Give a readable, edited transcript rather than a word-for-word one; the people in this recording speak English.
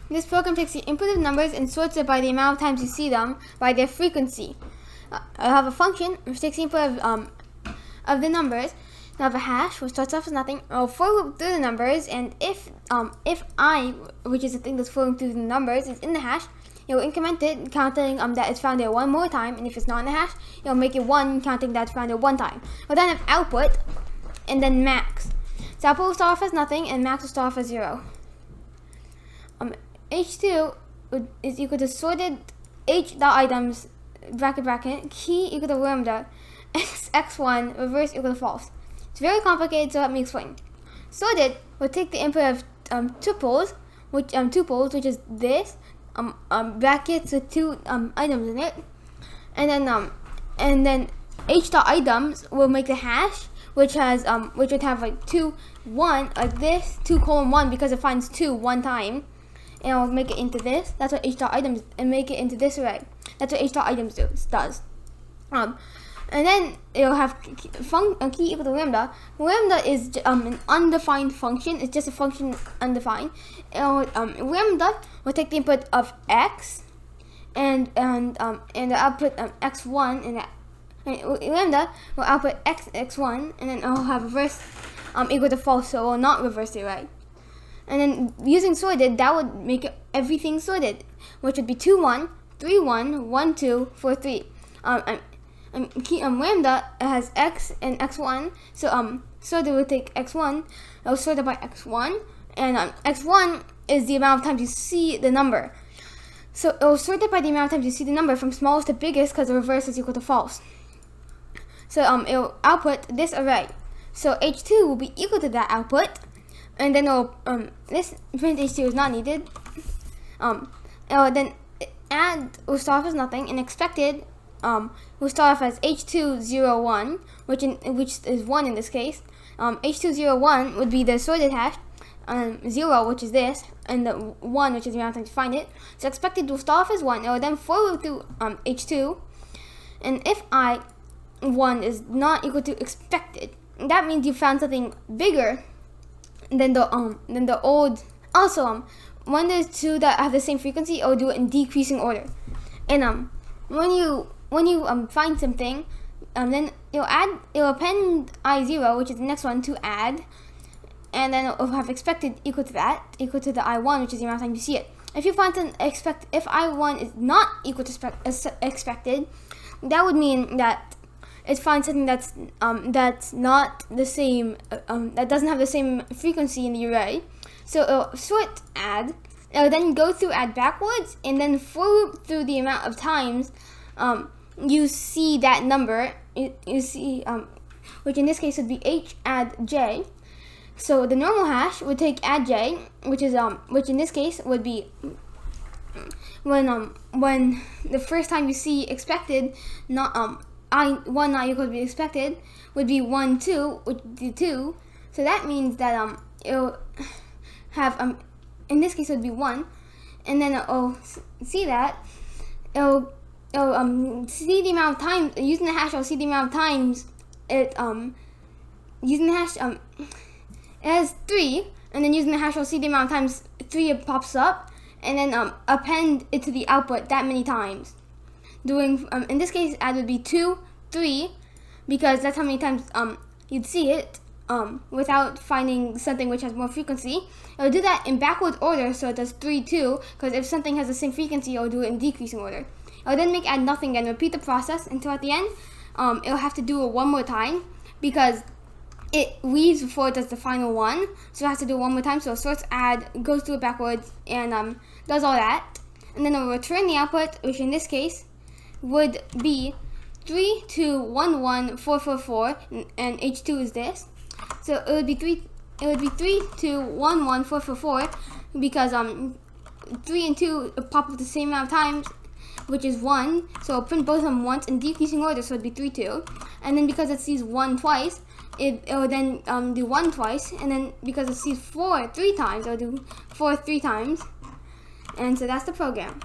This program takes the input of numbers and sorts it by the amount of times you see them by their frequency. I have a function which takes the input of the numbers. I have a hash which starts off as nothing. I'll for loop through the numbers, and if I, which is the thing that's flowing through the numbers, is in the hash, it will increment it, counting that it's found there one more time, and if it's not in the hash, it'll make it 1, counting that it's found there one time. We'll then have output, and then max. So output will start off as nothing, and max will start off as 0. H2 is equal to sorted h.items, bracket, key equal to lambda, x1, reverse equal to false. It's very complicated, so let me explain. Sorted will take the input of tuples, which is this, brackets with 2 items in it, and then h.items will make the hash, which would have like 2, 1, like this, 2:1, because it finds 2 one time, and I'll make it into this. That's what h.items, and make it into this array. That's what h.items does. And then it'll have key equal to lambda. Lambda is an undefined function. It's just a function undefined. Lambda will take the input of x, and the output x1, and lambda will output x1, and then it'll have reverse equal to false, so it will not reverse the array. And then using sorted, that would make everything sorted, which would be 2, 1, 3, 1, 1, 2, 4, 3. Lambda has x and x1, so sorted will take x1, it will sort it by x1, and x1 is the amount of times you see the number. So it will sort it by the amount of times you see the number from smallest to biggest, because the reverse is equal to false. So it will output this array. So h2 will be equal to that output, and then this print h2 is not needed. Then add will start off as nothing, and expected will start off as h201, which is 1 in this case. H201 would be the sorted hash, 0, which is this, and the 1, which is the amount of times you find it. So expected will start off as 1. It will then for loop through h2, and if I1 is not equal to expected, that means you found something bigger than the old. Also, when there's 2 that have the same frequency, it will do it in decreasing order. And when you find something, then it'll append I0, which is the next one, to add, and then it'll have expected equal to that, equal to the I1, which is the amount of time you see it. If you find an if I1 is not equal to expected, that would mean that it finds something that's not the same, that doesn't have the same frequency in the array. So it'll sort add, it'll then go through add backwards, and then for loop through the amount of times you see that number, you see, which in this case would be h add j. So the normal hash would take add j, which in this case would be when the first time you see expected, not I1 not equal to be expected, would be 1, 2, which would be 2. So that means that it'll have in this case it would be 1, and then it'll see that it'll see the amount of times using the hash. I'll see the amount of times it using the hash it has 3, and then using the hash I'll see the amount of times 3 pops up, and then append it to the output that many times. Doing in this case add would be 2, 3, because that's how many times you'd see it without finding something which has more frequency. It'll do that in backward order, so it does 3, 2, because if something has the same frequency, it'll do it in decreasing order. It'll then make add nothing and repeat the process until at the end it'll have to do it one more time, because it leaves before it does the final one, so it has to do it one more time. So it sorts add, goes through it backwards, and does all that, and then it'll return the output, which in this case would be 3, 2, 1, 1, 4, 4, 4, and h2 is this. So it would be 3, 2, 1, 1, 4, 4, 4, because 3 and 2 pop up the same amount of times, which is 1. So I'll print both of them once in decreasing order, so it'd be 3, 2, and then because it sees 1 twice, it will then do 1 twice, and then because it sees 4 3 times, it'll do 4 3 times, and so that's the program.